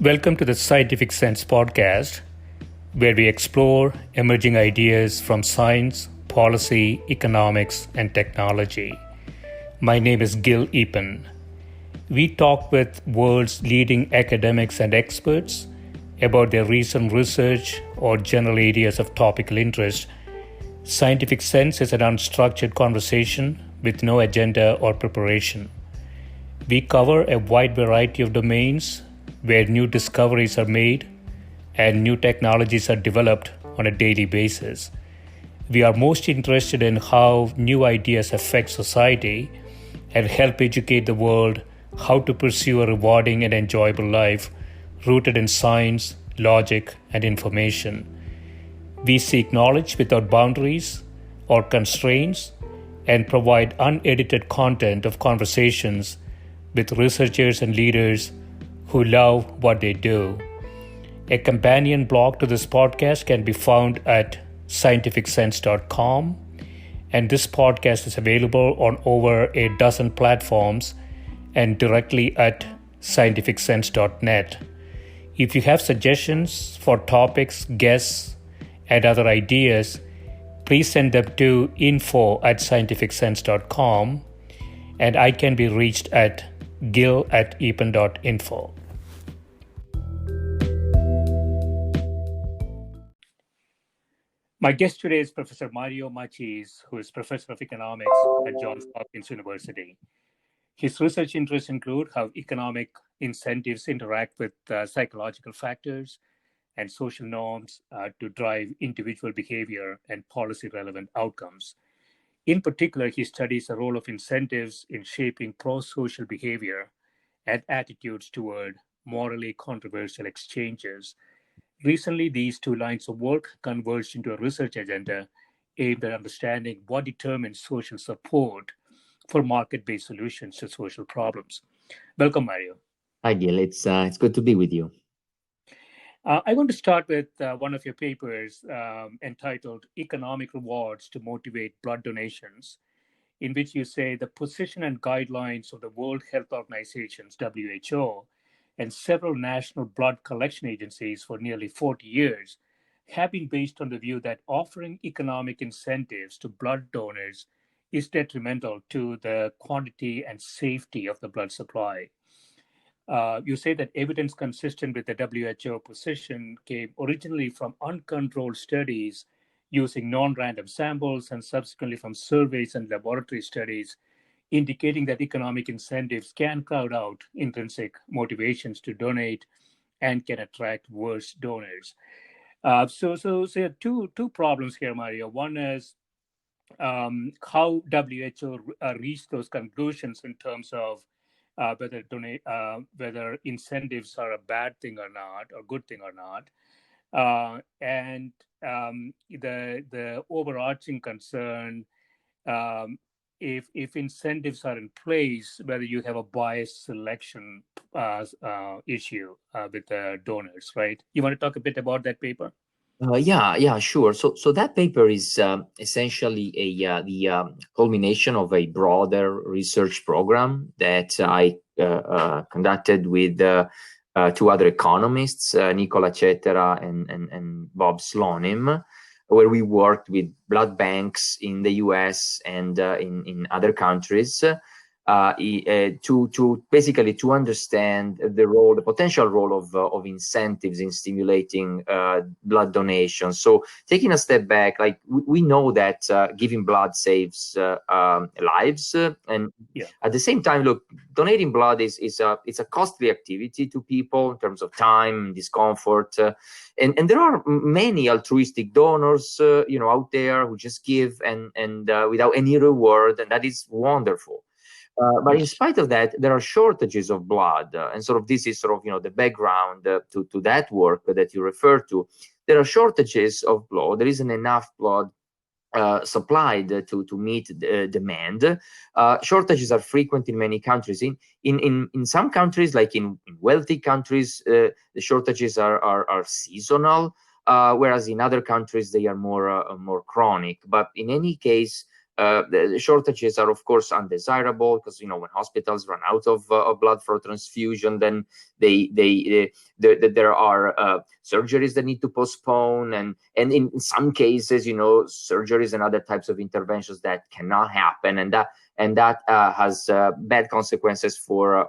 Welcome to the Scientific Sense podcast, where we explore emerging ideas from science, policy, economics, and technology. My name is Gil Eapen. We talk with world's leading academics and experts about their recent research or general areas of topical interest. Scientific Sense is an unstructured conversation with no agenda or preparation. We cover a wide variety of domains where new discoveries are made and new technologies are developed on a daily basis. We are most interested in how new ideas affect society and help educate the world how to pursue a rewarding and enjoyable life rooted in science, logic, and information. We seek knowledge without boundaries or constraints and provide unedited content of conversations with researchers and leaders who love what they do. A companion blog to this podcast can be found at scientificsense.com, and this podcast is available on over a dozen platforms and directly at scientificsense.net. If you have suggestions for topics, guests, and other ideas, please send them to info@scientificsense.com, and I can be reached at gil@eapen.info. My guest today is Professor Macis, who is Professor of Economics at Johns Hopkins University. His research interests include how economic incentives interact with psychological factors and social norms to drive individual behavior and policy-relevant outcomes. In particular, he studies the role of incentives in shaping pro-social behavior and attitudes toward morally controversial exchanges. Recently, these two lines of work converged into a research agenda aimed at understanding what determines social support for market-based solutions to social problems. Welcome, Mario. Hi, Gil. It's good to be with you. I want to start with one of your papers entitled Economic Rewards to Motivate Blood Donations, in which you say the position and guidelines of the World Health Organization's WHO and several national blood collection agencies for nearly 40 years have been based on the view that offering economic incentives to blood donors is detrimental to the quantity and safety of the blood supply. You say that evidence consistent with the WHO position came originally from uncontrolled studies using non-random samples and subsequently from surveys and laboratory studies indicating that economic incentives can crowd out intrinsic motivations to donate and can attract worse donors. So there are two problems here, Mario. One is how WHO reached those conclusions in terms of whether incentives are a bad thing or not, or good thing or not, and the overarching concern. If incentives are in place, whether you have a biased selection issue with the donors, right? You want to talk a bit about that paper? Yeah, sure. So that paper is essentially the culmination of a broader research program that I conducted with two other economists, Nicola Cetera and Bob Slonim, where we worked with blood banks in the US and in other countries to basically to understand the potential role of incentives in stimulating blood donation. So taking a step back, like we know that giving blood saves lives, and at the same time, look, donating blood it's a costly activity to people in terms of time, discomfort, and there are many altruistic donors, out there who just give and without any reward, and that is wonderful. But in spite of that, there are shortages of blood, and sort of this is sort of the background to that work that you refer to. There are shortages of blood. There isn't enough blood supplied to meet the demand. Shortages are frequent in many countries. In some countries, like in wealthy countries, the shortages are seasonal, whereas in other countries they are more chronic. But in any case, The shortages are, of course, undesirable because, when hospitals run out of blood for transfusion, then there are surgeries that need to postpone, and in some cases, surgeries and other types of interventions that cannot happen, and that has bad consequences for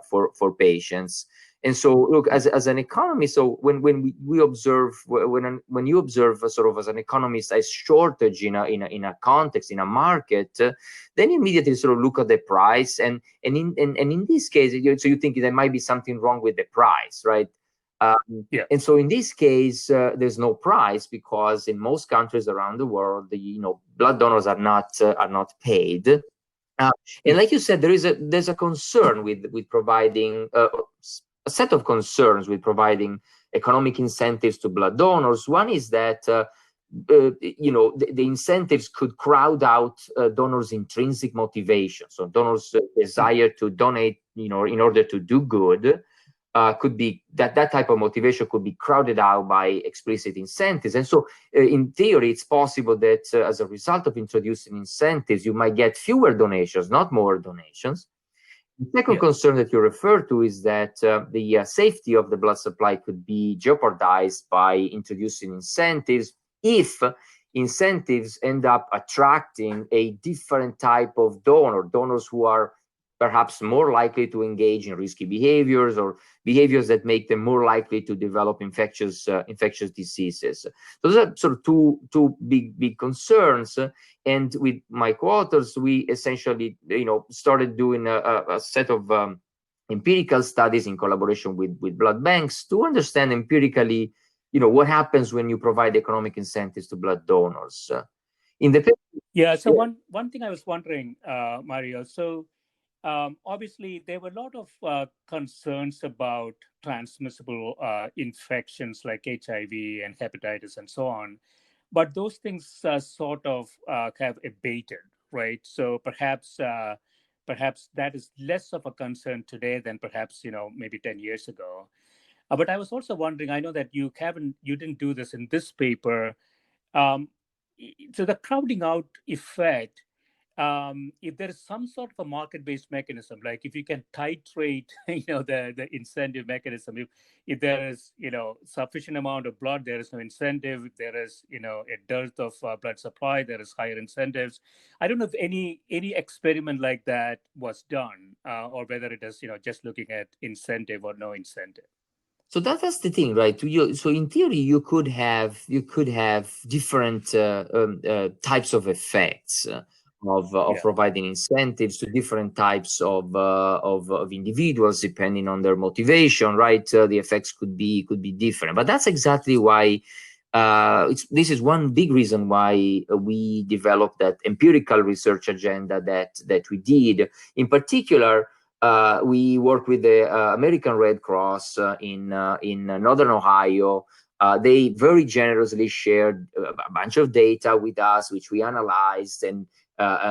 patients. And so, look, as an economist, so when we observe, when you observe sort of as an economist a shortage in a context, in a market, then you immediately sort of look at the price, and in this case, so you think there might be something wrong with the price, right? Yeah. And so in this case, there's no price because in most countries around the world, blood donors are not paid. And like you said, there's a concern with providing a set of concerns with providing economic incentives to blood donors. One is that the incentives could crowd out donors' intrinsic motivation. So donors' desire to donate, in order to do good, could be that type of motivation could be crowded out by explicit incentives. And so in theory, it's possible that as a result of introducing incentives, you might get fewer donations, not more donations. The second concern that you refer to is that the safety of the blood supply could be jeopardized by introducing incentives if incentives end up attracting a different type of donors who are perhaps more likely to engage in risky behaviors or behaviors that make them more likely to develop infectious diseases. Those are sort of two big concerns. And with my co-authors, we essentially, started doing a set of empirical studies in collaboration with blood banks to understand empirically, what happens when you provide economic incentives to blood donors. So one thing I was wondering, Mario. So obviously, there were a lot of concerns about transmissible infections like HIV and hepatitis and so on. But those things sort of have abated, right? So perhaps that is less of a concern today than perhaps, maybe 10 years ago. But I was also wondering, I know that you didn't do this in this paper. So the crowding out effect, if there is some sort of a market-based mechanism, like if you can titrate, the incentive mechanism, if there is, sufficient amount of blood, there is no incentive. If there is, a dearth of blood supply, there is higher incentives. I don't know if any experiment like that was done, or whether it is, just looking at incentive or no incentive. So that's the thing, right? So in theory, you could have different types of effects of providing incentives to different types of individuals depending on their motivation, right? The effects could be different, but that's exactly why. This is one big reason why we developed that empirical research agenda that we did. In particular, we work with the American Red Cross in Northern Ohio. They very generously shared a bunch of data with us, which we analyzed and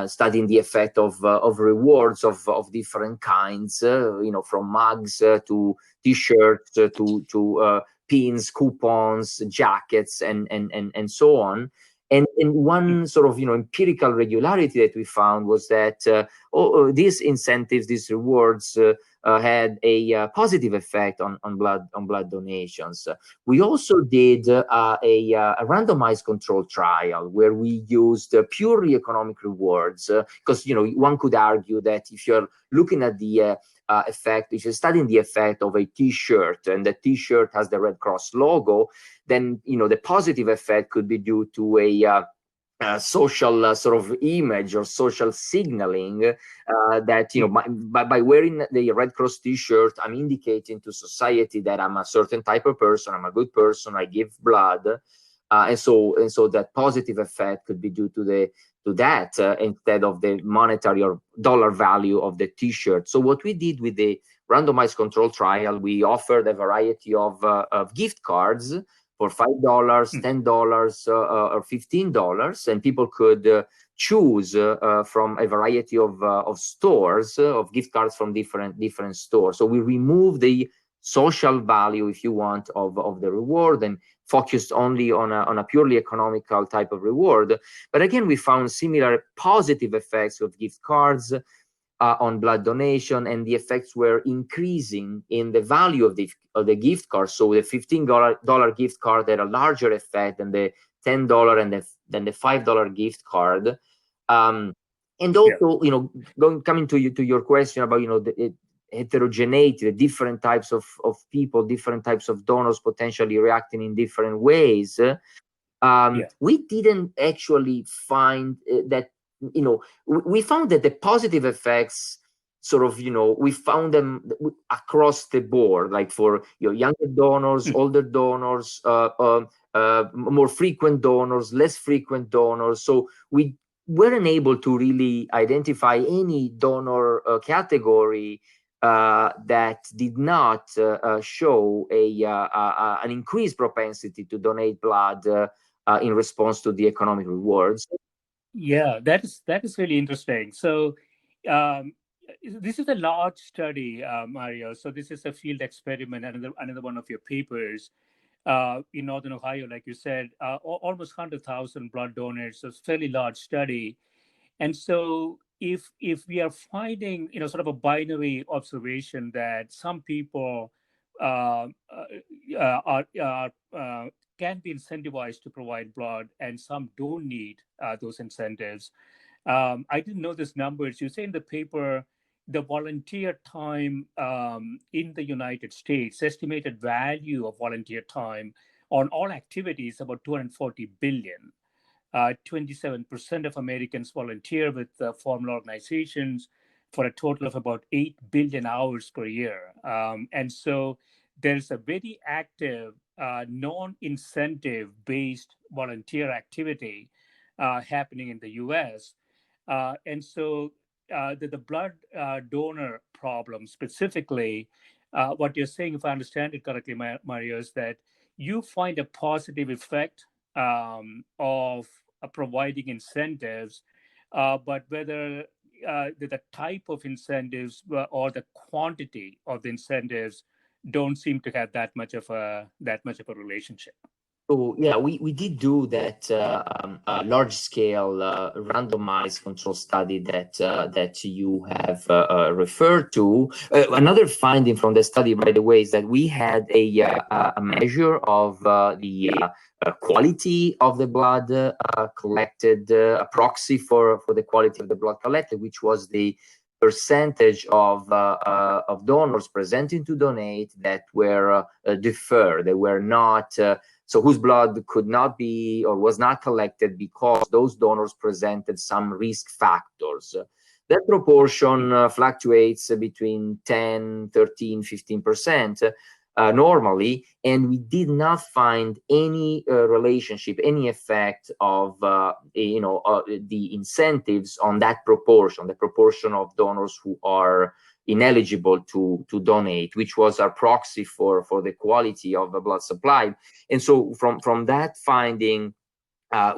studying the effect of rewards of different kinds, from mugs to T-shirts to pins, coupons, jackets, and so on. And one sort of empirical regularity that we found was that these incentives, these rewards, had a positive effect on blood donations. We also did a randomized control trial where we used purely economic rewards because one could argue that if you're looking at the effect, if you're studying the effect of a T-shirt and the T-shirt has the Red Cross logo, then the positive effect could be due to a social sort of image or social signaling that by wearing the Red Cross T-shirt, I'm indicating to society that I'm a certain type of person, I'm a good person, I give blood, and so that positive effect could be due to that instead of the monetary or dollar value of the T-shirt. So what we did with the randomized control trial, we offered a variety of gift cards for $5, $10, or $15, and people could choose from a variety of stores, of gift cards from different stores. So we remove the social value, if you want, of the reward, and focused only on a purely economical type of reward. But again, we found similar positive effects of gift cards on blood donation, and the effects were increasing in the value of the gift card. So the $15 gift card had a larger effect than the $10 and than the $5 gift card. And also, coming to your question about the heterogeneity, the different types of people, different types of donors potentially reacting in different ways. We didn't actually find that. We found that the positive effects sort of, we found them across the board, like for younger donors, older donors, more frequent donors, less frequent donors. So we weren't able to really identify any donor category that did not show an increased propensity to donate blood in response to the economic rewards. Yeah, that is really interesting. So this is a large study, Mario. So this is a field experiment, another one of your papers in Northern Ohio, like you said, almost 100,000 blood donors. So it's a fairly large study. And so if we are finding, sort of a binary observation that some people can be incentivized to provide blood and some don't need those incentives. I didn't know these numbers. You say in the paper, the volunteer time in the United States, estimated value of volunteer time on all activities, about 240 billion. 27% of Americans volunteer with formal organizations for a total of about 8 billion hours per year. And so there's a very active non-incentive based volunteer activity happening in the US. And so the blood donor problem specifically, what you're saying, if I understand it correctly, Mario, is that you find a positive effect of providing incentives, but whether the type of incentives or the quantity of the incentives don't seem to have that much of a relationship. So yeah, we did do that large scale randomized control study that you have referred to. Another finding from the study, by the way, is that we had a measure of the quality of the blood collected, a proxy for the quality of the blood collected, which was the percentage of donors presenting to donate that were deferred. They were not. So whose blood could not be or was not collected because those donors presented some risk factors. That proportion fluctuates between 10, 13, 15% normally, and we did not find any relationship, any effect of the incentives on that proportion, the proportion of donors who are ineligible to donate, which was our proxy for the quality of the blood supply. And so from that finding, that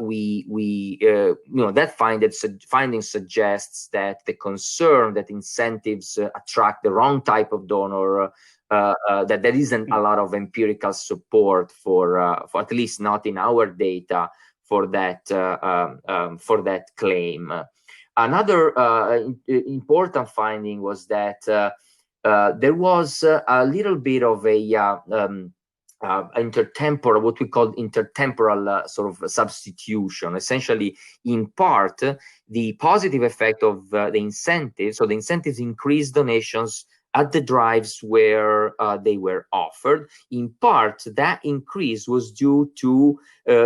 finding suggests that the concern that incentives attract the wrong type of donor, that there isn't a lot of empirical support for at least not in our data for that claim. Another important finding was that there was a little bit of a intertemporal, what we call intertemporal sort of substitution. Essentially, in part, the positive effect of the incentives, so the incentives increased donations at the drives where they were offered. In part, that increase was due to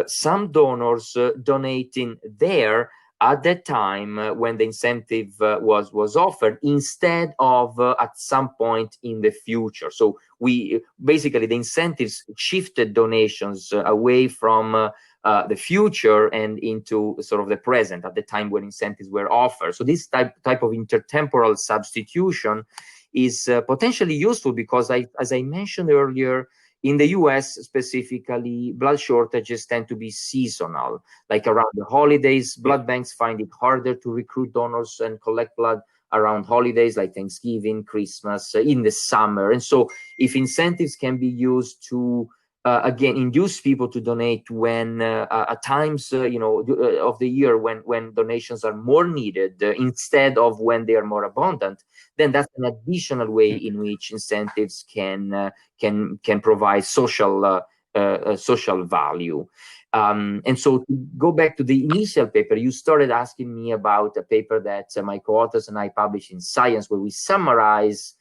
some donors donating there at that time when the incentive was offered, instead of at some point in the future. So we basically, the incentives shifted donations away from the future and into sort of the present at the time when incentives were offered. So this type of intertemporal substitution is potentially useful because, as I mentioned earlier, in the US specifically, blood shortages tend to be seasonal. Like around the holidays, blood banks find it harder to recruit donors and collect blood around holidays like Thanksgiving, Christmas, in the summer. And so if incentives can be used to again, induce people to donate when at times of the year when donations are more needed instead of when they are more abundant, then that's an additional way in which incentives can provide social value. And so to go back to the initial paper, you started asking me about a paper that my co-authors and I published in Science, where we summarize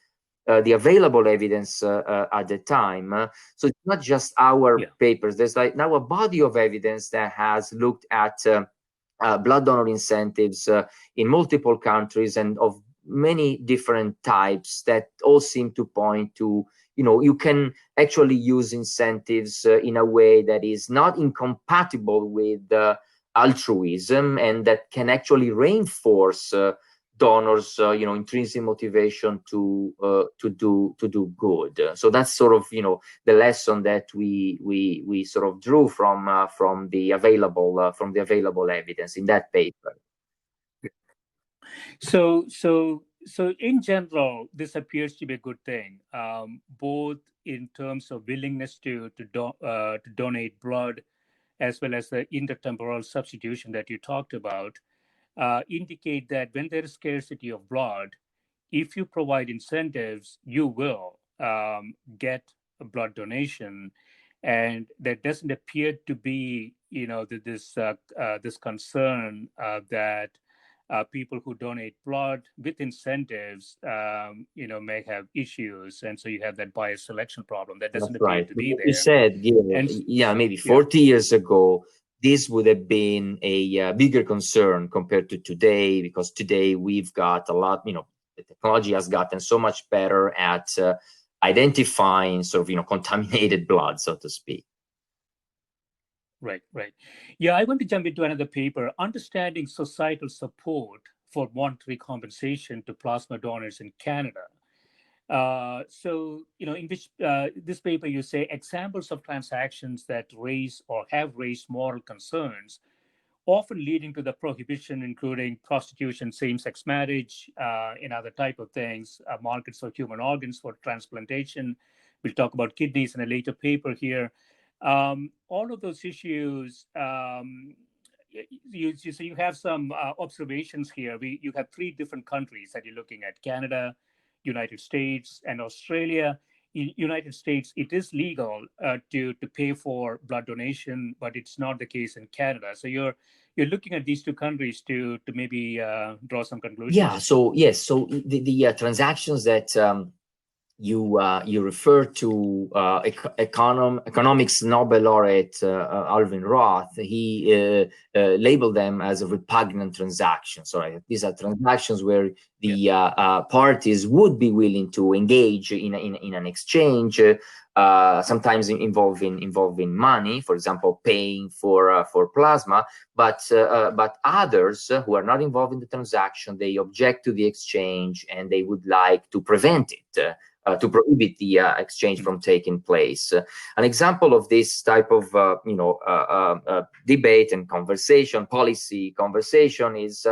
the available evidence at the time. So it's not just our papers. There's like now a body of evidence that has looked at blood donor incentives in multiple countries and of many different types that all seem to point to, you can actually use incentives in a way that is not incompatible with altruism, and that can actually reinforce donors, intrinsic motivation to do good. So that's sort of, the lesson that we sort of drew from the available evidence in that paper. So in general, this appears to be a good thing, both in terms of willingness to donate blood, as well as the intertemporal substitution that you talked about. Indicate that when there is scarcity of blood, if you provide incentives, you will get a blood donation, and there doesn't appear to be, this concern that people who donate blood with incentives, may have issues, and so you have that bias selection problem that doesn't appear to be there. You said, maybe 40 years ago, this would have been a bigger concern compared to today, because today we've got a lot, the technology has gotten so much better at identifying sort of, contaminated blood, so to speak. Right. Yeah, I want to jump into another paper, Understanding Societal Support for Voluntary Compensation to Plasma Donors in Canada. So, in which this paper, you say examples of transactions that raise or have raised moral concerns, often leading to the prohibition, including prostitution, same-sex marriage, and other type of things, markets for human organs for transplantation. We'll talk about kidneys in a later paper here. All of those issues, so you have some observations here. You have 3 different countries that you're looking at: Canada, United States, and Australia. In United States, it is legal to pay for blood donation, but it's not the case in Canada. So you're looking at these 2 countries to maybe draw some conclusions. Yeah. So yes. So the transactions that you refer to, economics Nobel laureate Alvin Roth, he labeled them as a repugnant transactions. So these are transactions where the parties would be willing to engage in an exchange, sometimes involving money, for example, paying for plasma, but others who are not involved in the transaction, they object to the exchange and they would like to prevent it. To prohibit the exchange from taking place. An example of this type of debate and policy conversation is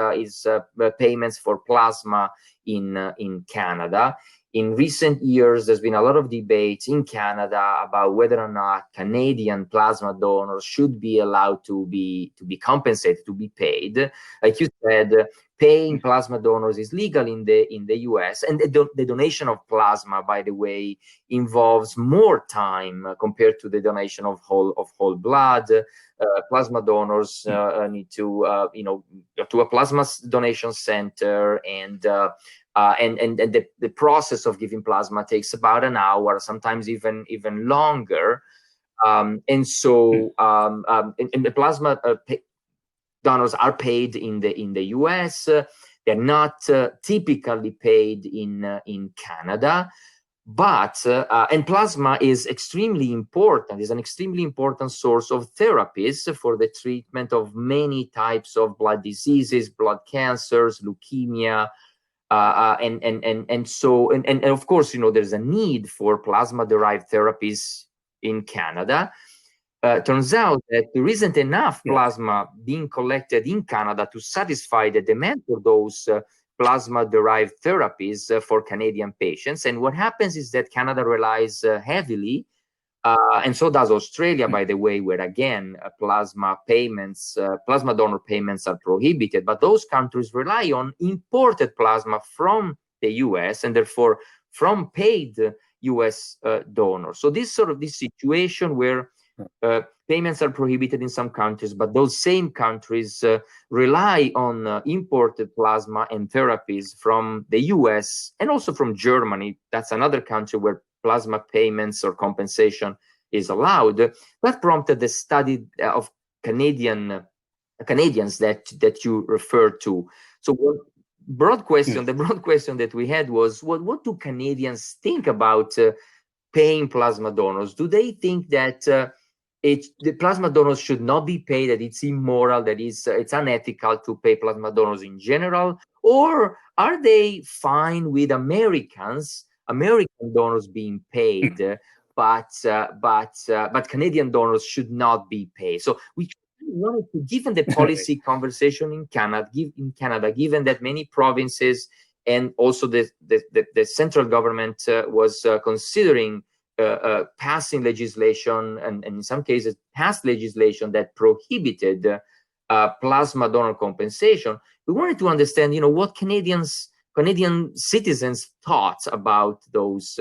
payments for plasma in Canada. In recent years, there's been a lot of debate in Canada about whether or not Canadian plasma donors should be allowed to be compensated, to be paid. Like you said, paying plasma donors is legal in the US, and the donation of plasma, by the way, involves more time compared to the donation of whole blood. Plasma donors need to go to a plasma donation center, and the process of giving plasma takes about an hour, sometimes even longer. And so the plasma donors are paid in the US. They're not typically paid in Canada. But and plasma is extremely important. It's an extremely important source of therapies for the treatment of many types of blood diseases, blood cancers, leukemia, and so of course, there's a need for plasma-derived therapies in Canada. Turns out that there isn't enough plasma being collected in Canada to satisfy the demand for those plasma-derived therapies for Canadian patients. And what happens is that Canada relies heavily And so does Australia, by the way, where again plasma donor payments are prohibited. But those countries rely on imported plasma from the U.S. and therefore from paid U.S. donors. So this situation where payments are prohibited in some countries, but those same countries rely on imported plasma and therapies from the US and also from Germany. That's another country where plasma payments or compensation is allowed. That prompted the study of Canadians that you referred to. So the broad question that we had was, what do Canadians think about paying plasma donors? Do they think that the plasma donors should not be paid, that it's immoral, that it's unethical to pay plasma donors in general? Or are they fine with American donors being paid, but Canadian donors should not be paid? So we wanted to, given the policy conversation in Canada, given that many provinces and also the central government was considering passing legislation, and in some cases passed legislation that prohibited plasma donor compensation, we wanted to understand, what Canadian citizens thought about those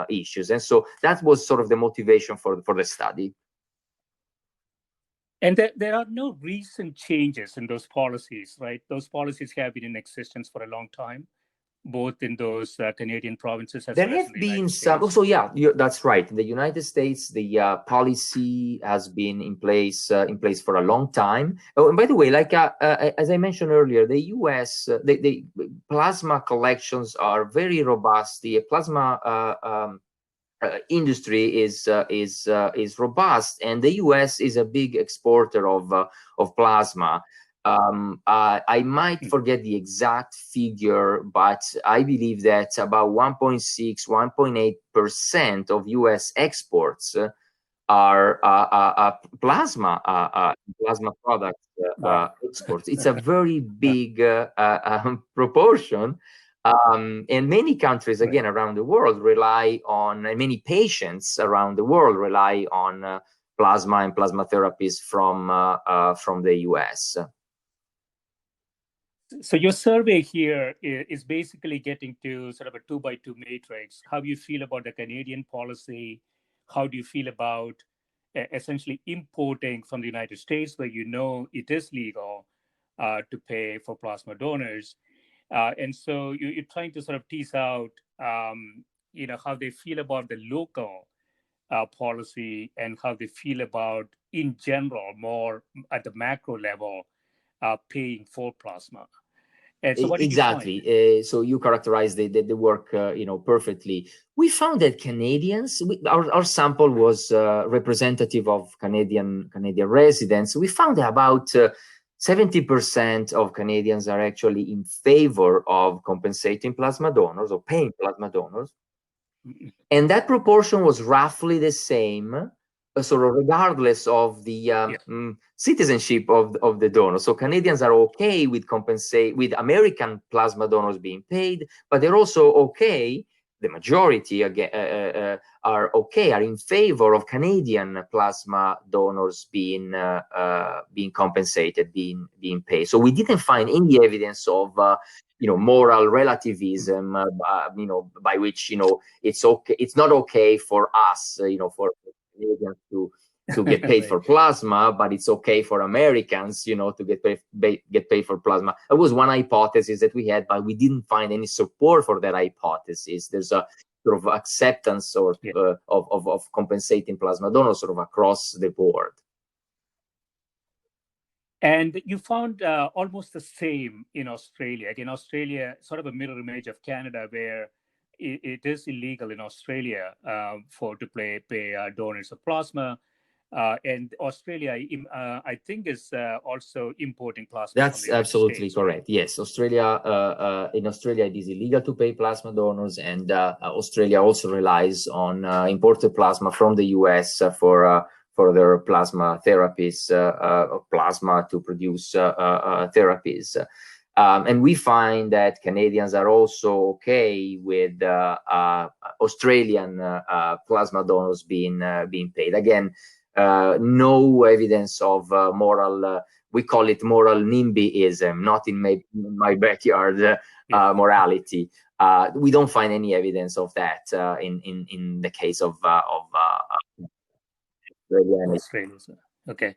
issues. And so that was sort of the motivation for the study. And there are no recent changes in those policies, right? Those policies have been in existence for a long time, both in those Canadian provinces as well as in the United States. There have been some. So yeah, that's right. In the United States, the policy has been in place for a long time. Oh, and by the way, like as I mentioned earlier, the U.S. The plasma collections are very robust. The plasma industry is robust, and the U.S. is a big exporter of plasma. I might forget the exact figure, but I believe that about 1.6, 1.8% of U.S. exports are plasma products exports. It's a very big proportion. And many countries, again, around the world rely on, and many patients around the world rely on plasma and plasma therapies from the U.S. So your survey here is basically getting to sort of a 2x2 matrix. How do you feel about the Canadian policy? How do you feel about essentially importing from the United States, where it is legal to pay for plasma donors? And so you're trying to sort of tease out, how they feel about the local policy and how they feel about, in general, more at the macro level, paying for plasma. And so what did exactly. you find? So you characterized the work, perfectly. We found that Canadians, our sample was representative of Canadian residents. We found that about 70% of Canadians are actually in favor of compensating plasma donors or paying plasma donors. And that proportion was roughly the same, sort of regardless of the citizenship of the donor. So Canadians are okay with American plasma donors being paid, but they're also okay. The majority are in favor of Canadian plasma donors being compensated, being paid. So we didn't find any evidence of moral relativism, by which it's okay. It's not okay for us, for Canadians to get paid for plasma, but it's okay for Americans, to get paid for plasma. It was one hypothesis that we had, but we didn't find any support for that hypothesis. There's a sort of acceptance of compensating plasma donors sort of across the board. And you found almost the same in Australia. Again, Australia, sort of a mirror image of Canada, where it is illegal in Australia to pay donors of plasma. And Australia, I think, is also importing plasma. That's absolutely correct. Yes, Australia. In Australia, it is illegal to pay plasma donors, and Australia also relies on imported plasma from the US for their plasma therapies, plasma to produce therapies. And we find that Canadians are also okay with Australian plasma donors being paid. Again, no evidence of moral. We call it moral NIMBYism, not in my backyard morality. We don't find any evidence of that in the case of Australia. Okay,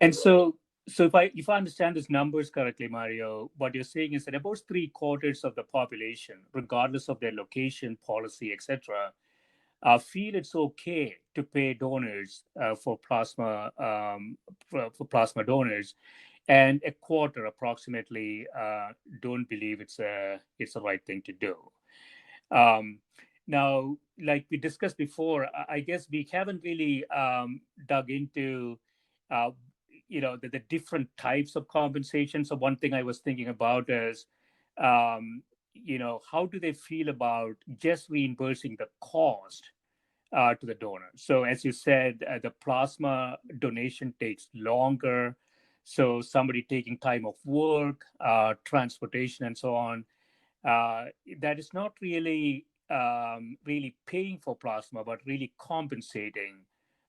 and so if I understand these numbers correctly, Mario, what you're saying is that about 3/4 of the population, regardless of their location, policy, etc., feel it's okay to pay donors for plasma for plasma donors, and a quarter approximately don't believe it's the right thing to do. Now, like we discussed before, I guess we haven't really dug into, uh, the different types of compensation. So one thing I was thinking about is, how do they feel about just reimbursing the cost to the donor? So as you said, the plasma donation takes longer. So somebody taking time off work, transportation, and so on, that is not really really paying for plasma, but really compensating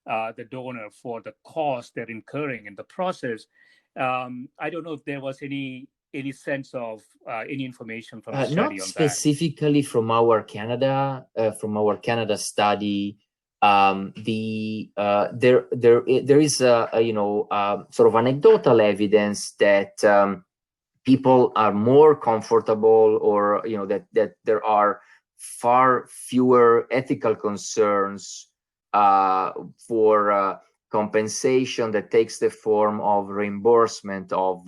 the donor for the cost they're incurring in the process. I don't know if there was any sense of any information from the study not on that. specifically from our Canada study. There is sort of anecdotal evidence that people are more comfortable, or that there are far fewer ethical concerns for compensation that takes the form of reimbursement of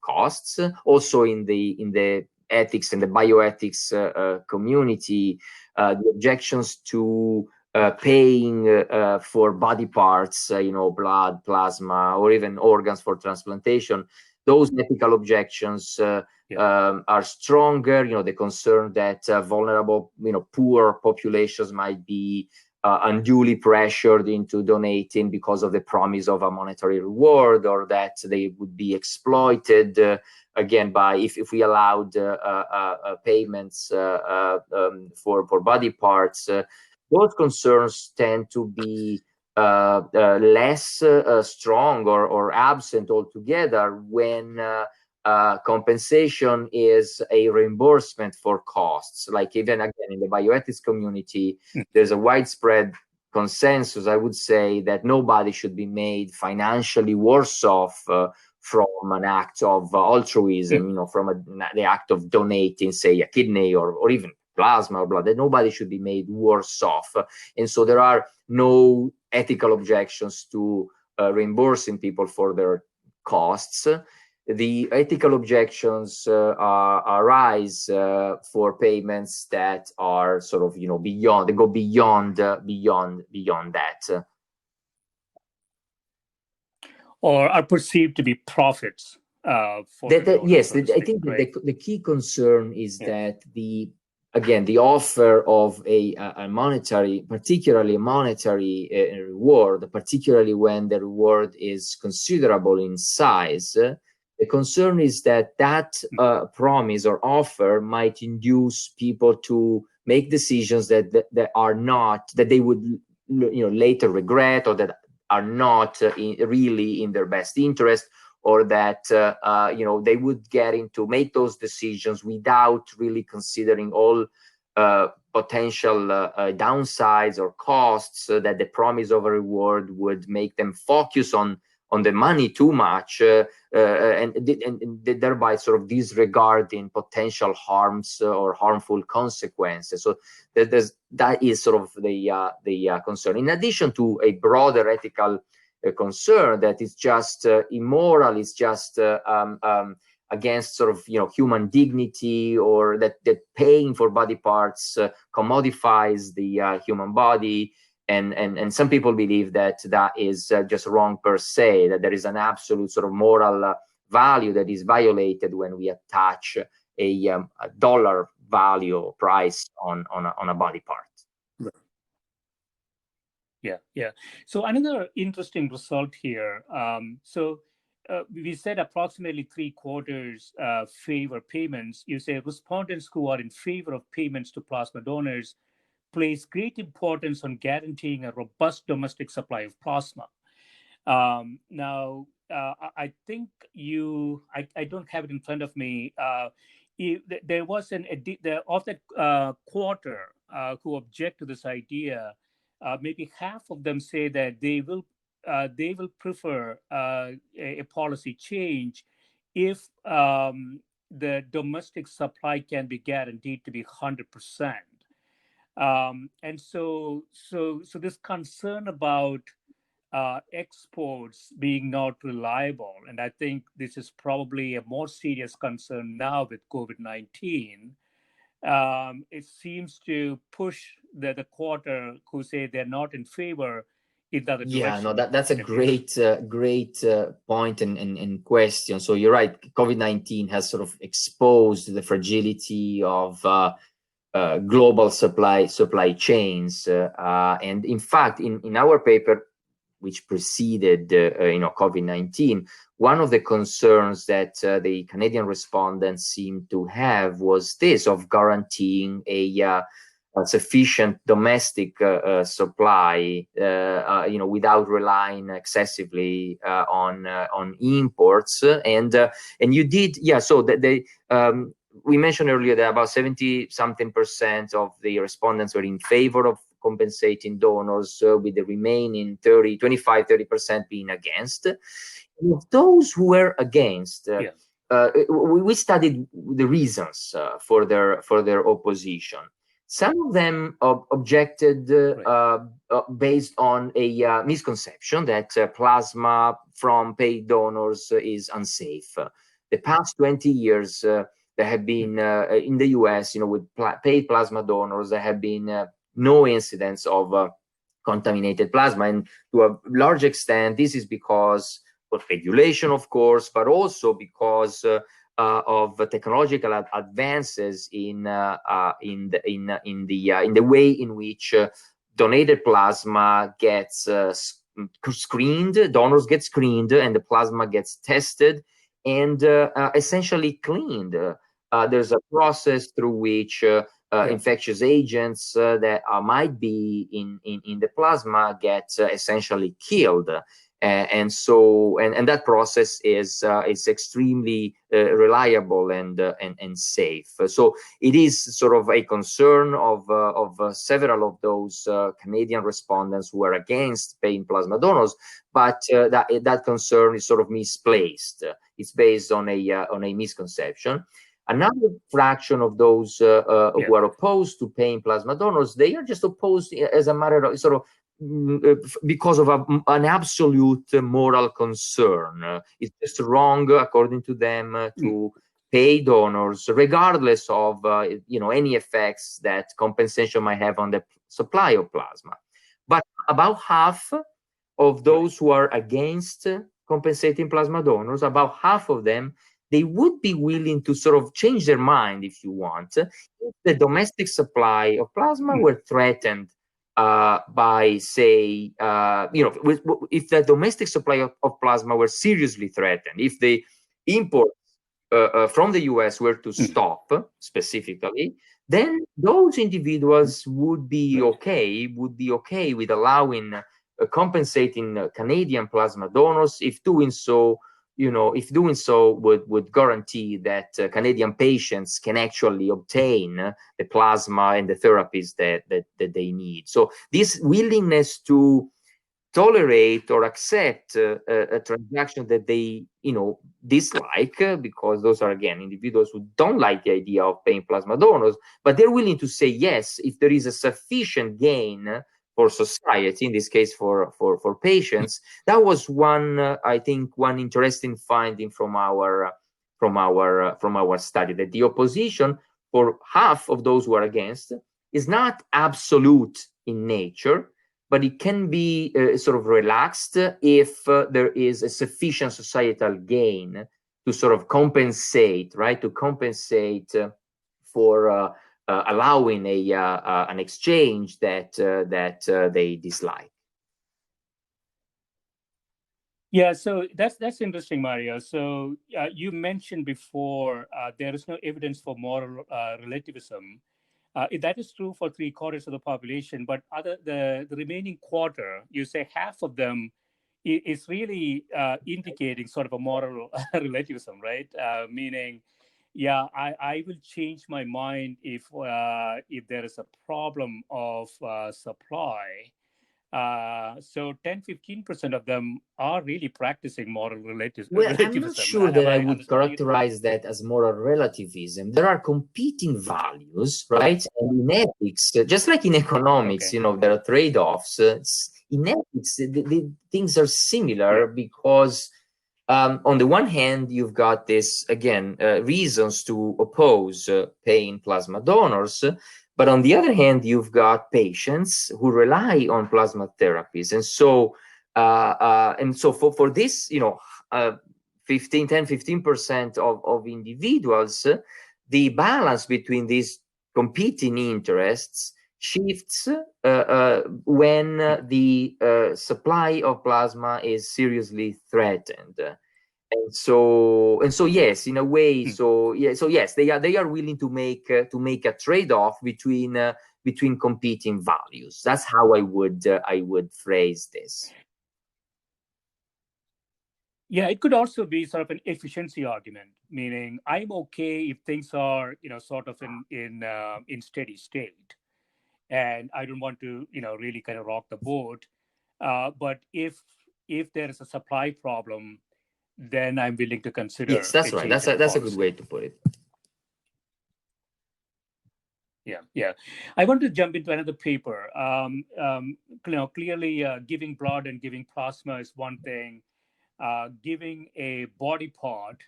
costs. Also in the ethics and the bioethics community, the objections to paying for body parts, blood, plasma, or even organs for transplantation, those ethical objections are stronger. The concern that vulnerable, poor populations might be unduly pressured into donating because of the promise of a monetary reward, or that they would be exploited again by if we allowed payments for body parts. Those concerns tend to be less strong or absent altogether when compensation is a reimbursement for costs. Like even again in the bioethics community, there's a widespread consensus, I would say, that nobody should be made financially worse off from an act of altruism, from the act of donating, say, a kidney or even plasma or blood. That nobody should be made worse off. And so there are no ethical objections to reimbursing people for their costs. The ethical objections arise for payments that are sort of beyond. They go beyond that, or are perceived to be profits for the donor, yes, so to I speak, think right? the key concern is that the offer of a monetary, particularly a monetary reward, particularly when the reward is considerable in size. The concern is that promise or offer might induce people to make decisions that are not, that they would later regret, or that are not really in their best interest, or that they would get into make those decisions without really considering all potential downsides or costs, that the promise of a reward would make them focus on the money too much, and thereby sort of disregarding potential harms or harmful consequences. So that is sort of the concern, in addition to a broader ethical concern that is just immoral, is just against sort of human dignity, or that paying for body parts commodifies the human body. And some people believe that is just wrong per se, that there is an absolute sort of moral value that is violated when we attach a dollar value or price on a body part. Yeah. So another interesting result here. So we said approximately 3/4 favor payments. You say respondents who are in favor of payments to plasma donors place great importance on guaranteeing a robust domestic supply of plasma. Now, I think I don't have it in front of me. There was of that quarter who object to this idea. Maybe half of them say that they will prefer a policy change if the domestic supply can be guaranteed to be 100%. And so this concern about exports being not reliable, and I think this is probably a more serious concern now with COVID-19. It seems to push the quarter who say they're not in favor in the other direction. No, that's a great point and question. So you're right. COVID-19 has sort of exposed the fragility of global supply chains, and in fact, in our paper, which preceded COVID-19, one of the concerns that the Canadian respondents seemed to have was this of guaranteeing a sufficient domestic supply, without relying excessively on imports. And you did, So we mentioned earlier that about 70-something% of the respondents were in favor of compensating donors, with the remaining 25-30% being against. And of those who were against, we studied the reasons for their opposition. Some of them objected based on a misconception that plasma from paid donors is unsafe. The past 20 years, there have been in the US, with paid plasma donors, there have been no incidents of contaminated plasma, and to a large extent, this is because of regulation, of course, but also because of technological advances in the way in which donated plasma gets screened, donors get screened, and the plasma gets tested and essentially cleaned. There's a process through which infectious agents that might be in the plasma get essentially killed. And that process is extremely reliable and safe. So it is sort of a concern of several of those Canadian respondents who are against paying plasma donors, but that concern is sort of misplaced. It's based on a misconception. Another fraction of those who are opposed to paying plasma donors, they are just opposed as a matter of sort of because of an absolute moral concern. It's just wrong, according to them, to pay donors, regardless of any effects that compensation might have on the supply of plasma. But about half of those who are against compensating plasma donors, about half of them, they would be willing to sort of change their mind, if you want, if the domestic supply of plasma were threatened by, say, if the domestic supply of plasma were seriously threatened, if the imports from the US were to stop specifically, then those individuals would be okay with allowing compensating Canadian plasma donors if doing so would guarantee that Canadian patients can actually obtain the plasma and the therapies that they need. So this willingness to tolerate or accept a transaction that they dislike, because those are, again, individuals who don't like the idea of paying plasma donors, but they're willing to say yes if there is a sufficient gain for society, in this case for patients. That was one interesting finding from our study, that the opposition for half of those who are against is not absolute in nature, but it can be sort of relaxed if there is a sufficient societal gain to sort of compensate, right? To compensate for allowing an exchange that they dislike. Yeah, so that's interesting, Mario. So you mentioned before there is no evidence for moral relativism. That is true for three-quarters of the population, but the remaining quarter, you say half of them is really indicating sort of a moral relativism, right? Meaning, yeah, I will change my mind if there is a problem of supply. So 10-15% of them are really practicing moral Well, I'm not relativism. sure Have that I I would understanding it? characterize that as moral relativism. There are competing values, right? And in ethics, just like in economics, Okay. there are trade-offs. In ethics, the things are similar because, on the one hand, you've got this, again, reasons to oppose paying plasma donors. But on the other hand, you've got patients who rely on plasma therapies. And so for this, 15% of individuals, the balance between these competing interests shifts when the supply of plasma is seriously threatened. And so yes, in a way, so yes, they are willing to make a trade-off between competing values. That's how I would phrase this. Yeah, it could also be sort of an efficiency argument, meaning I'm okay if things are, sort of in steady state, and I don't want to, really kind of rock the boat. But if there is a supply problem, then I'm willing to Yes, consider that's a right. change in the That's a good way policy. to put it. Yeah, yeah. I want to jump into another paper. Clearly, giving blood and giving plasma is one thing. Giving a body part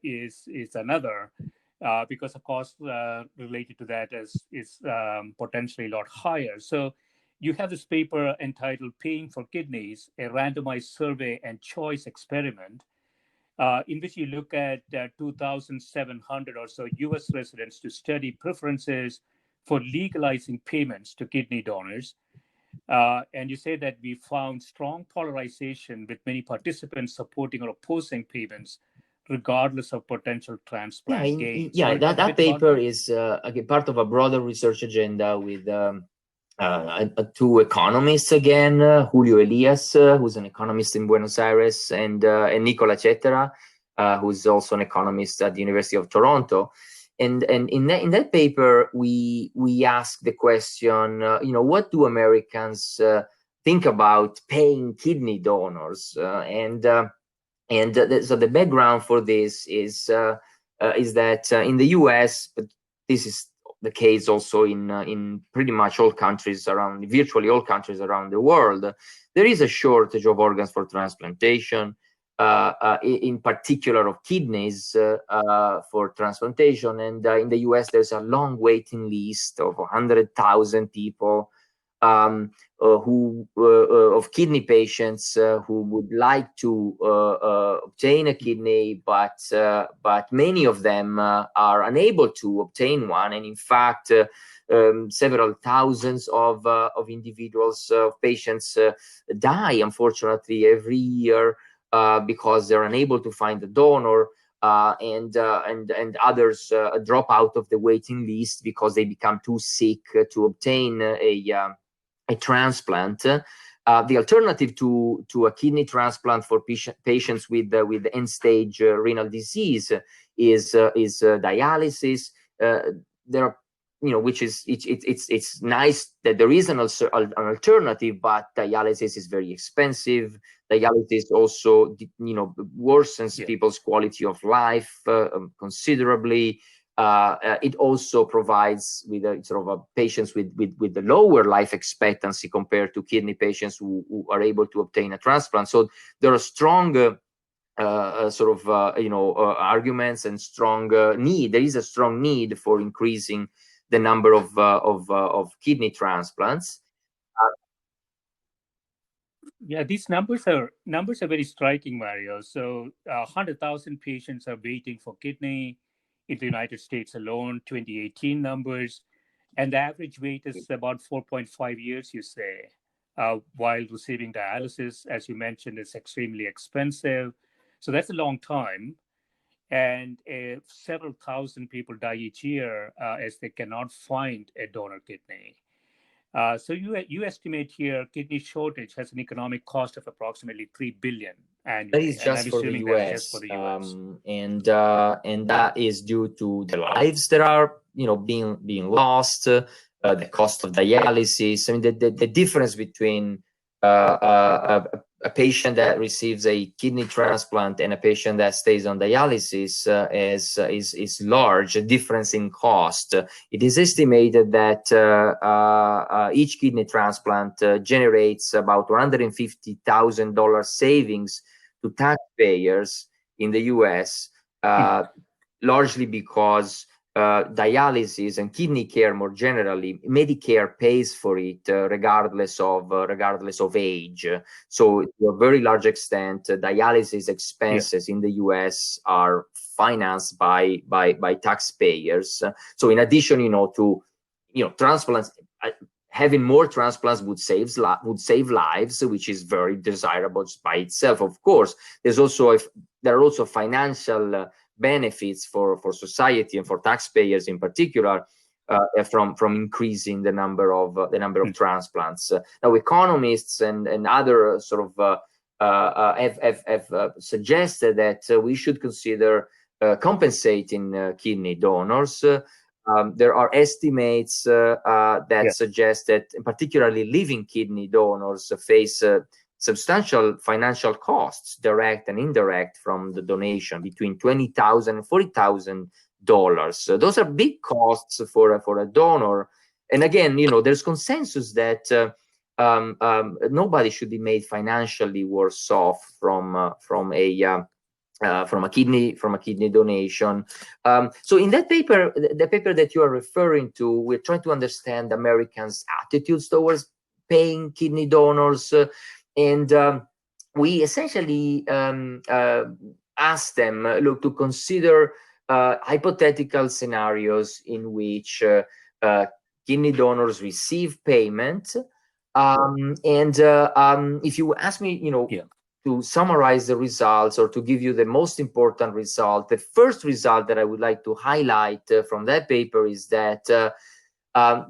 is another, because the cost related to that is potentially a lot higher. So you have this paper entitled "Paying for Kidneys: A Randomized Survey and Choice Experiment," in which you look at 2,700 or so U.S. residents to study preferences for legalizing payments to kidney donors. And you say that we found strong polarization with many participants supporting or opposing payments, regardless of potential transplant gain. So, want to talk a That bit about paper that? is again part of a broader research agenda with two economists again, Julio Elias, who's an economist in Buenos Aires, and Nicola Cetera, who's also an economist at the University of Toronto. And in that paper, we ask the question, what do Americans think about paying kidney donors? So the background for this is that in the U.S., but this is the case also in pretty much all countries around, virtually all countries around the world, there is a shortage of organs for transplantation, in particular of kidneys for transplantation. And in the U.S., there's a long waiting list of 100,000 people of kidney patients who would like to obtain a kidney, but many of them are unable to obtain one. And in fact, several thousands of individuals, patients, die unfortunately every year because they're unable to find a donor. And others drop out of the waiting list because they become too sick to obtain a transplant. The alternative to a kidney transplant for patients with end-stage renal disease is dialysis. There are, which is it's nice that there is an alternative, but dialysis is very expensive. Dialysis also, worsens people's quality of life considerably. It also provides with patients with the lower life expectancy compared to kidney patients who are able to obtain a transplant. So there are strong arguments and strong need. There is a strong need for increasing the number of kidney transplants. Yeah, these numbers are very striking, Mario. So, 100,000 patients are waiting for kidney in the United States alone. 2018 numbers, and the average wait is about 4.5 years. You say, while receiving dialysis, as you mentioned, is extremely expensive. So that's a long time. And several thousand people die each year as they cannot find a donor kidney. So you estimate here kidney shortage has an economic cost of approximately 3 billion That annually, is and just I'm for the assuming that is just for U.S. the U.S. And that is due to the lives that are being lost, the cost of dialysis. I mean, the difference between a patient that receives a kidney transplant and a patient that stays on dialysis is large. A difference in cost. It is estimated that each kidney transplant generates about $150,000 savings to taxpayers in the US, largely because dialysis and kidney care more generally, Medicare pays for it regardless of age. So to a very large extent, dialysis expenses in the US are financed by taxpayers. So in addition, to transplants, having more transplants would save lives, which is very desirable by itself. Of course, there are also financial benefits for society and for taxpayers in particular from increasing the number of transplants. Now, economists and other sort of have suggested that we should consider compensating kidney donors. There are estimates that suggest that particularly living kidney donors face substantial financial costs, direct and indirect, from the donation, between $20,000 and $40,000. Those are big costs for a donor. And again, there's consensus that nobody should be made financially worse off from a kidney donation. So in that paper, the paper that you are referring to, we're trying to understand Americans' attitudes towards paying kidney donors, and we essentially asked them, look, to consider hypothetical scenarios in which kidney donors receive payment. And if you ask me, to summarize the results or to give you the most important result, the first result that I would like to highlight from that paper is that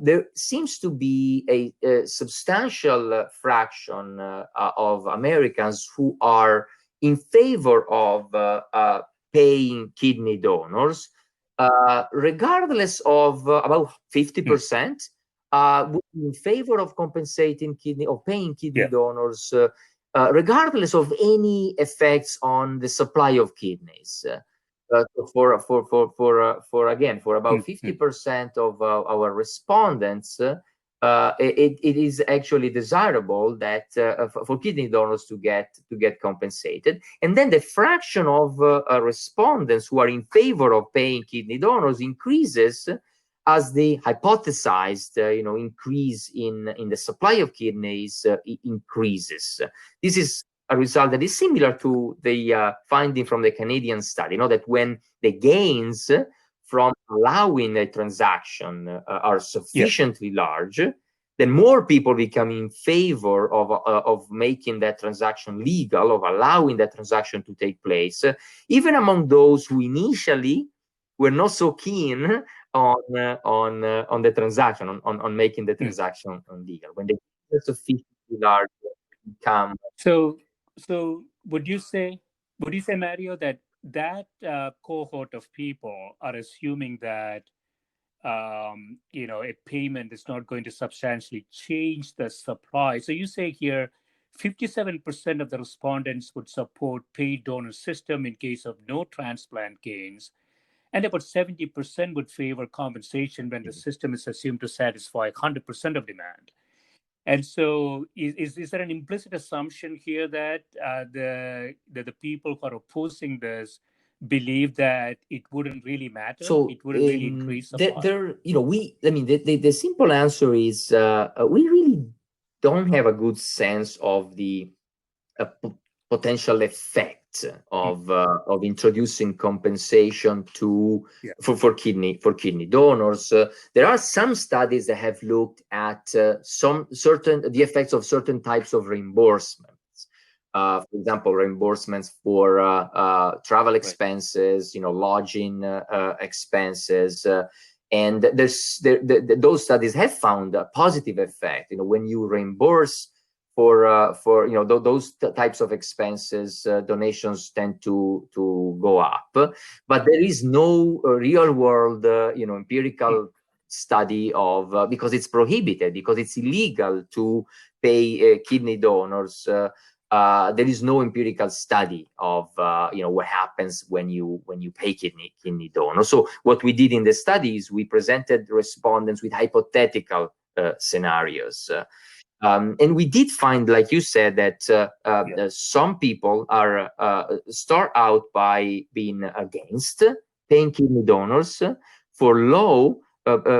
there seems to be a substantial fraction of Americans who are in favor of paying kidney donors, regardless of about 50% would be in favor of compensating paying kidney donors, regardless of any effects on the supply of kidneys. For about 50% of our respondents, it is actually desirable that for kidney donors to get compensated. And then the fraction of respondents who are in favor of paying kidney donors increases as the hypothesized increase in the supply of kidneys increases. This is a result that is similar to the finding from the Canadian study, that when the gains from allowing a transaction are sufficiently large, then more people become in favor of making that transaction legal, of allowing that transaction to take place, even among those who initially were not so keen on the transaction, on making the transaction legal. When they get sufficiently large income. So would you say, Mario, that cohort of people are assuming that a payment is not going to substantially change the supply? So you say here 57% of the respondents would support paid donor system in case of no transplant gains, and about 70% would favor compensation when the system is assumed to satisfy 100% of demand. And so is there an implicit assumption here that the people who are opposing this believe that it wouldn't really matter? So it wouldn't really increase supply? The simple answer is we really don't have a good sense of the potential effect effect of introducing compensation for kidney donors. There are some studies that have looked at the effects of certain types of reimbursements. For example, reimbursements for travel expenses, lodging expenses. And those studies have found a positive effect. When you reimburse for those types of expenses, donations tend to go up. But there is no real world, empirical study of because it's prohibited, because it's illegal to pay kidney donors. There is no empirical study of what happens when you pay kidney donors. So what we did in the study is we presented respondents with hypothetical scenarios, and we did find, like you said, that some people start out by being against paying kidney donors for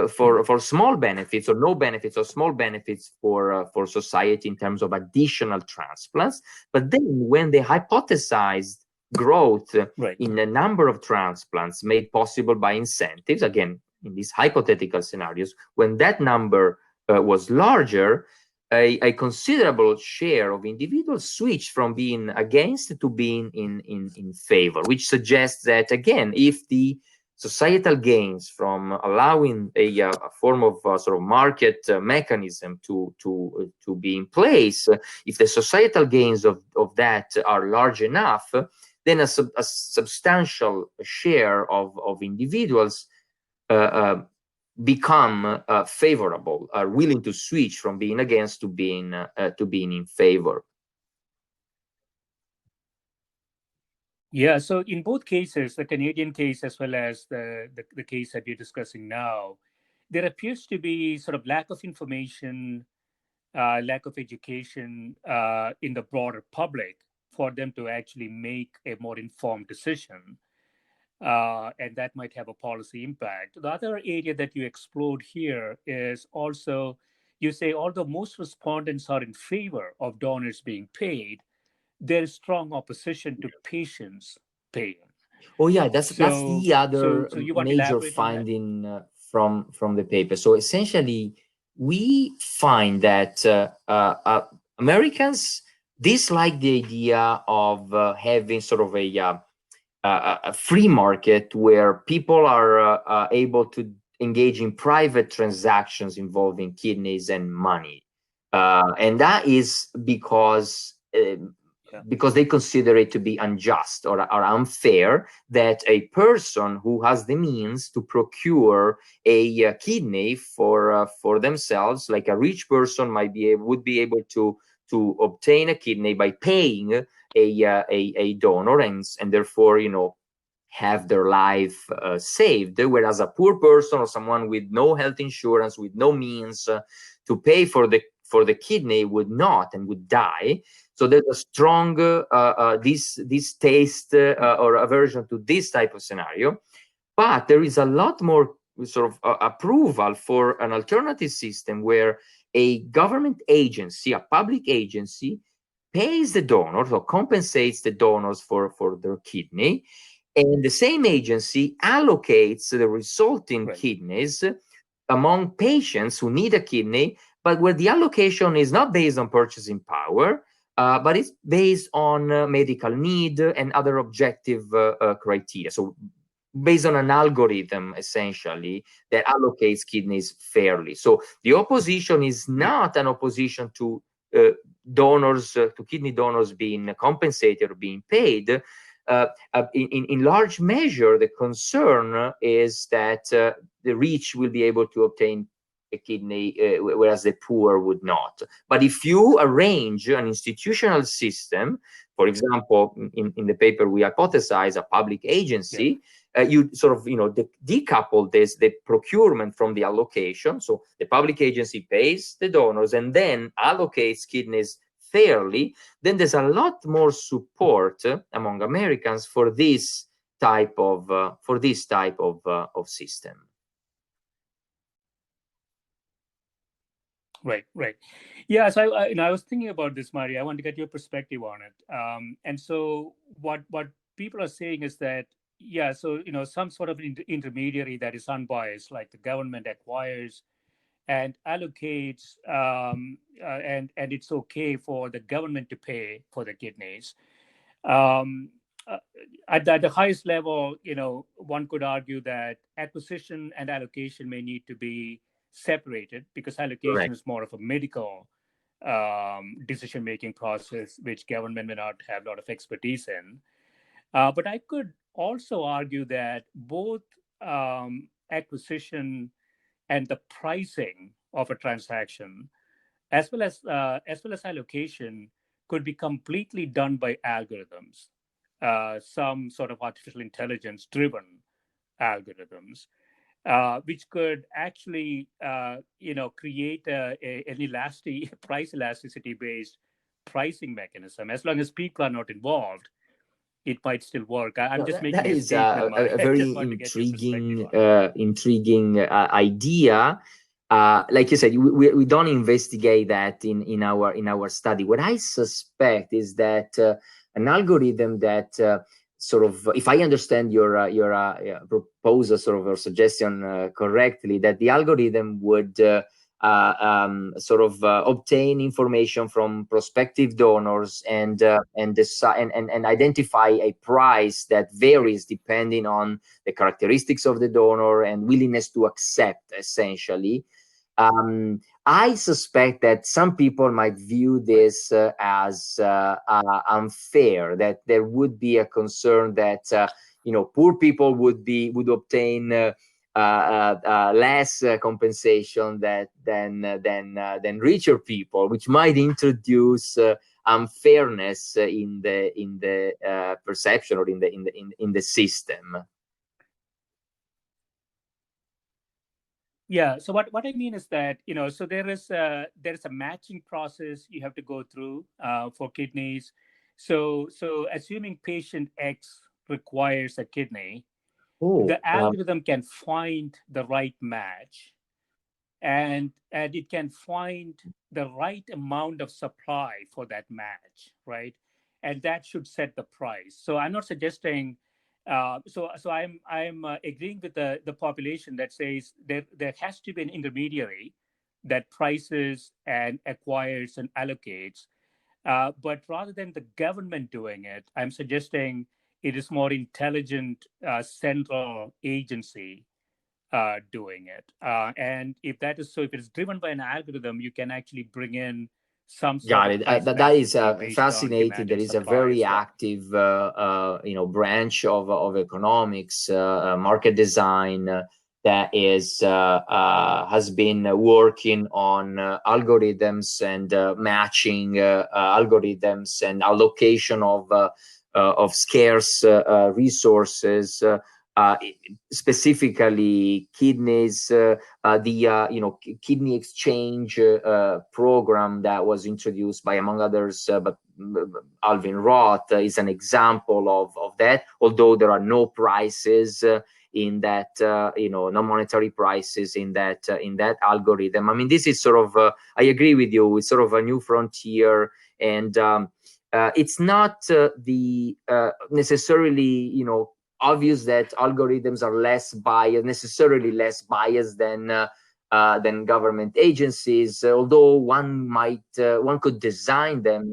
for small benefits or no benefits or small benefits for society in terms of additional transplants. But then when they hypothesized growth in the number of transplants made possible by incentives, again, in these hypothetical scenarios, when that number was larger, a considerable share of individuals switched from being against to being in favor, which suggests that, again, if the societal gains from allowing a form of sort of market mechanism to be in place, if the societal gains of that are large enough, then a substantial share of individuals become favorable, are willing to switch from being against to being in favor. Yeah, so in both cases, the Canadian case as well as the case that we're discussing now, there appears to be sort of lack of information, lack of education in the broader public for them to actually make a more informed decision. And that might have a policy impact. The other area that you explored here is also, you say, although most respondents are in favor of donors being paid, there is strong opposition to patients paying. Oh yeah, that's the other major finding from the paper. So essentially, we find that Americans dislike the idea of having sort of a free market where people are able to engage in private transactions involving kidneys and money, and that is because they consider it to be unjust or unfair that a person who has the means to procure a kidney for themselves, like a rich person would be able to obtain a kidney by paying a donor and therefore have their life saved, whereas a poor person or someone with no health insurance, with no means to pay for the kidney would not and would die. So there's a strong distaste or aversion to this type of scenario. But there is a lot more sort of approval for an alternative system where a government agency, a public agency, pays the donors or compensates the donors for their kidney. And the same agency allocates the resulting kidneys among patients who need a kidney, but where the allocation is not based on purchasing power, but it's based on medical need and other objective criteria. So based on an algorithm, essentially, that allocates kidneys fairly. So the opposition is not an opposition to donors, to kidney donors being compensated or being paid. In large measure, the concern is that the rich will be able to obtain a kidney, whereas the poor would not. But if you arrange an institutional system, for example, in the paper we hypothesize a public agency, you sort of decouple the procurement from the allocation. So the public agency pays the donors and then allocates kidneys fairly. Then there's a lot more support among Americans for this type of system. Right. Yeah. So I was thinking about this, Mari. I want to get your perspective on it. And so what people are saying is that, yeah, so some sort of intermediary that is unbiased, like the government acquires and allocates, and it's okay for the government to pay for the kidneys. Um, uh, at the highest level, one could argue that acquisition and allocation may need to be separated, because allocation Correct. is more of a medical decision making process, which government may not have a lot of expertise in. But I could also argue that both acquisition and the pricing of a transaction, as well as allocation, could be completely done by algorithms, some sort of artificial intelligence driven algorithms, which could actually create an elastic price elasticity based pricing mechanism. As long as people are not involved, it might still work. I'm No, just that making a is statement, Mari. a I very just want to get your perspective intriguing, on it. idea. Like you said, we don't investigate that in our study. What I suspect is that an algorithm that sort of, if I understand your proposal sort of or suggestion correctly, that the algorithm would sort of obtain information from prospective donors and decide and identify a price that varies depending on the characteristics of the donor and willingness to accept, essentially. I suspect that some people might view this as unfair. That there would be a concern that poor people would obtain less compensation than richer people, which might introduce unfairness in the perception or in the system. Yeah. So what I mean is that, so there is a matching process you have to go through for kidneys. So assuming patient X requires a kidney, Oh, the algorithm can find the right match, and it can find the right amount of supply for that match, right? And that should set the price. So I'm not suggesting. So I'm agreeing with the population that says there has to be an intermediary that prices and acquires and allocates. But rather than the government doing it, I'm suggesting it is more intelligent central agency doing it. And if that is so, if it's driven by an algorithm, you can actually bring in some sort got of it. price That is elasticity based on fascinating. demand There and is a supply very as well. active, branch of economics, market design, that is has been working on algorithms and matching algorithms and allocation of scarce resources. Uh, Specifically kidneys, the kidney exchange program that was introduced by, among others, but Alvin Roth is an example of that. Although there are no prices in that, no monetary prices in that algorithm. I mean, this is sort of, I agree with you. It's sort of a new frontier, and it's not the necessarily obvious that algorithms are necessarily less biased than government agencies. Although one could design them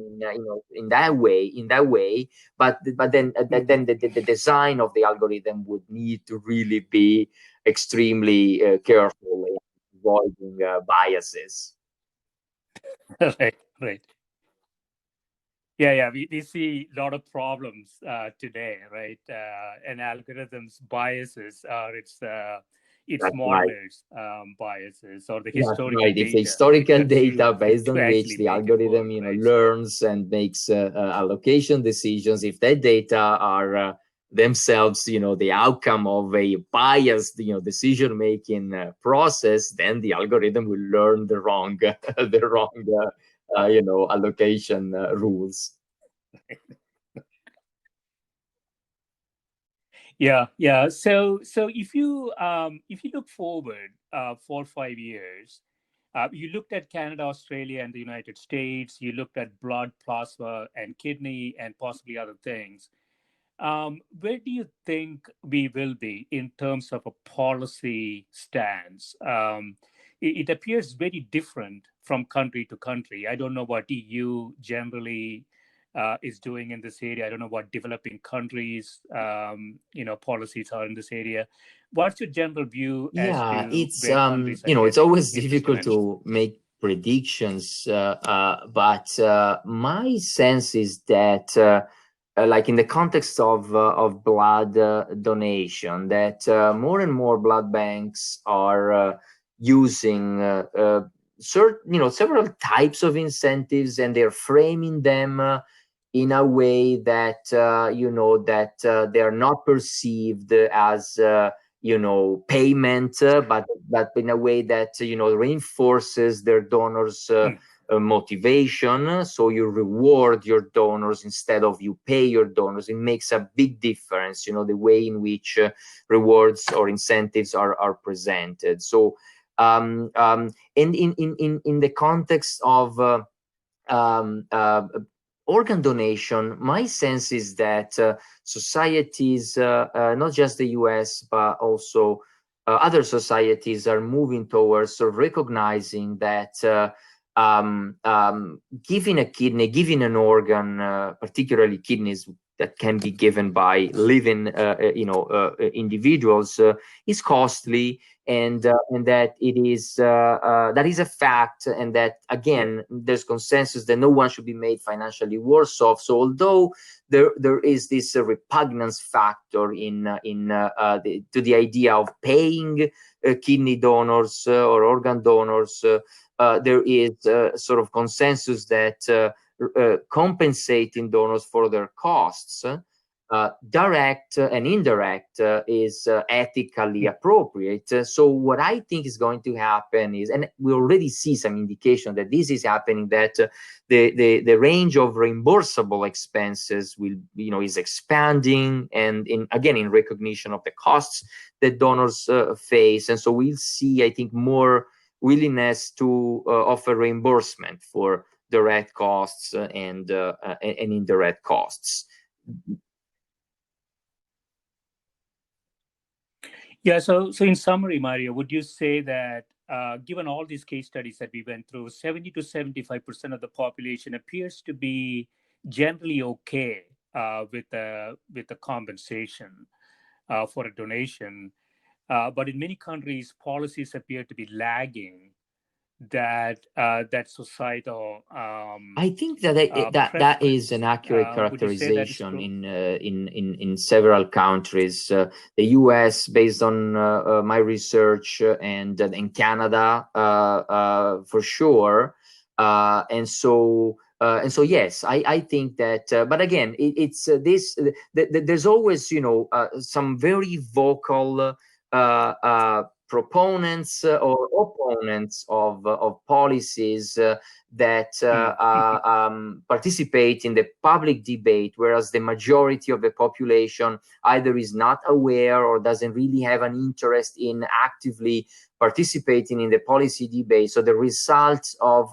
in that way, but then the design of the algorithm would need to really be extremely careful in avoiding biases. Right, right. Yeah. We see a lot of problems today, right? And algorithms biases are its That's right. modelers biases, or the That's historical right. If the data it historical data consumed based to on which actually the make it algorithm, work, right? So learns and makes allocation decisions, if that data are themselves, the outcome of a biased, decision making process, then the algorithm will learn the wrong, the wrong, allocation rules. yeah. So if you look forward 4 or 5 years, You looked at Canada, Australia, and the United States. You looked at blood, plasma, and kidney, and possibly other things. Where do you think we will be in terms of a policy stance? It appears very different from country to country. I don't know what EU generally is doing in this area. I don't know what developing countries, policies are in this area. What's your general view as Yeah, to it's where countries are it's heading always in this difficult dimension? to make predictions, but my sense is that, like in the context of blood donation, that more and more blood banks are using several types of incentives, and they're framing them in a way that they are not perceived as payment, but in a way that reinforces their donors Mm. motivation. So you reward your donors instead of you pay your donors. It makes a big difference, the way in which rewards or incentives are presented. So and in the context of um, uh, organ donation, my sense is that societies, not just the US, but also other societies, are moving towards sort of recognizing that giving a kidney, giving an organ, particularly kidneys that can be given by living, individuals, is costly, and that it is that is a fact, and that again there's consensus that no one should be made financially worse off. So although there is this repugnance factor to the idea of paying kidney donors or organ donors, there is sort of consensus that compensating donors for their costs, direct and indirect, is ethically appropriate. So what I think is going to happen is, and we already see some indication that this is happening, that the range of reimbursable expenses is expanding, and in recognition of the costs that donors face. And so we'll see, I think, more willingness to offer reimbursement for direct costs and indirect costs. Yeah. So in summary, Mario, would you say that given all these case studies that we went through, 70 to 75% of the population appears to be generally okay with the compensation for a donation, but in many countries, policies appear to be lagging that societal I think that is an preference. accurate Would you say that is characterization true? in several countries. The U.S., based on my research, and in Canada, for sure. And so yes, I think that. But again, it's there's always some very vocal proponents or opponents of policies that Mm. participate in the public debate, whereas the majority of the population either is not aware or doesn't really have an interest in actively participating in the policy debate. So the results of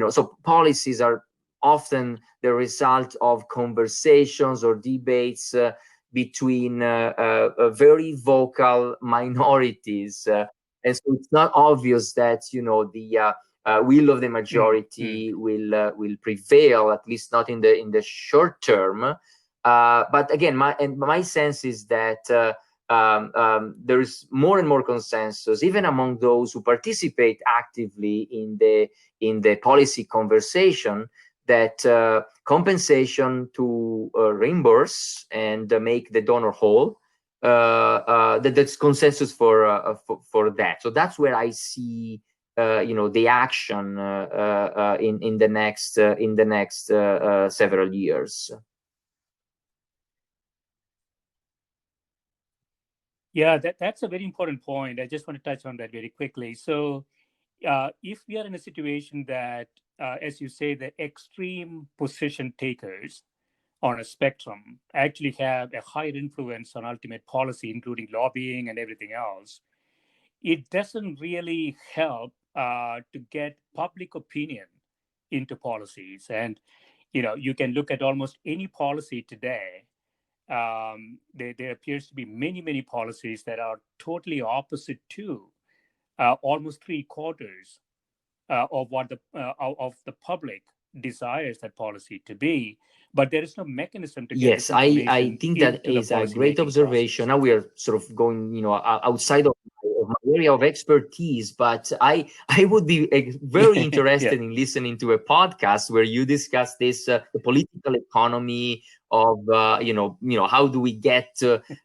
so policies are often the result of conversations or debates between very vocal minorities, and so it's not obvious that the will of the Mm. Mm. majority will prevail, at least not in the short term. But again, my sense is that there is more and more consensus, even among those who participate actively in the policy conversation, that compensation to reimburse and make the donor whole, that's consensus for that. So that's where I see the action in the next several years. Yeah, that's a very important point. I just want to touch on that very quickly. So, if we are in a situation that, as you say, the extreme position takers on a spectrum actually have a higher influence on ultimate policy, including lobbying and everything else, it doesn't really help to get public opinion into policies. And you can look at almost any policy today. There appears to be many policies that are totally opposite to almost three quarters of what of the public desires that policy to be, but there is no mechanism to get this Yes, I information think that into the is a great policymaking observation. process. Now we are sort of going, outside of my area of expertise, but I would be very Yeah. interested in listening to a podcast where you discuss this, the political economy of, how do we get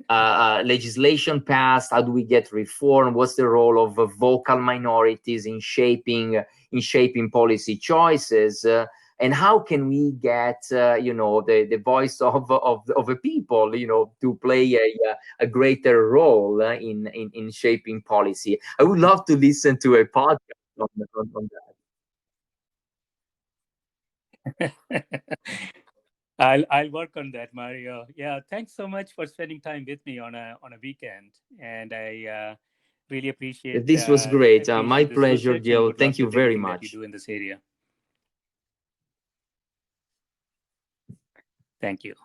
legislation passed? How do we get reform? What's the role of vocal minorities in shaping policy choices? And how can we get the voice of the people to play a greater role in shaping policy? I would love to listen to a podcast on I'll work on that, Mario. Yeah, thanks so much for spending time with me on a weekend, and I really that. This was great. My appreciate this pleasure, research, and Gil. would love Thank to you do very everything that you much. do in this area. Thank you.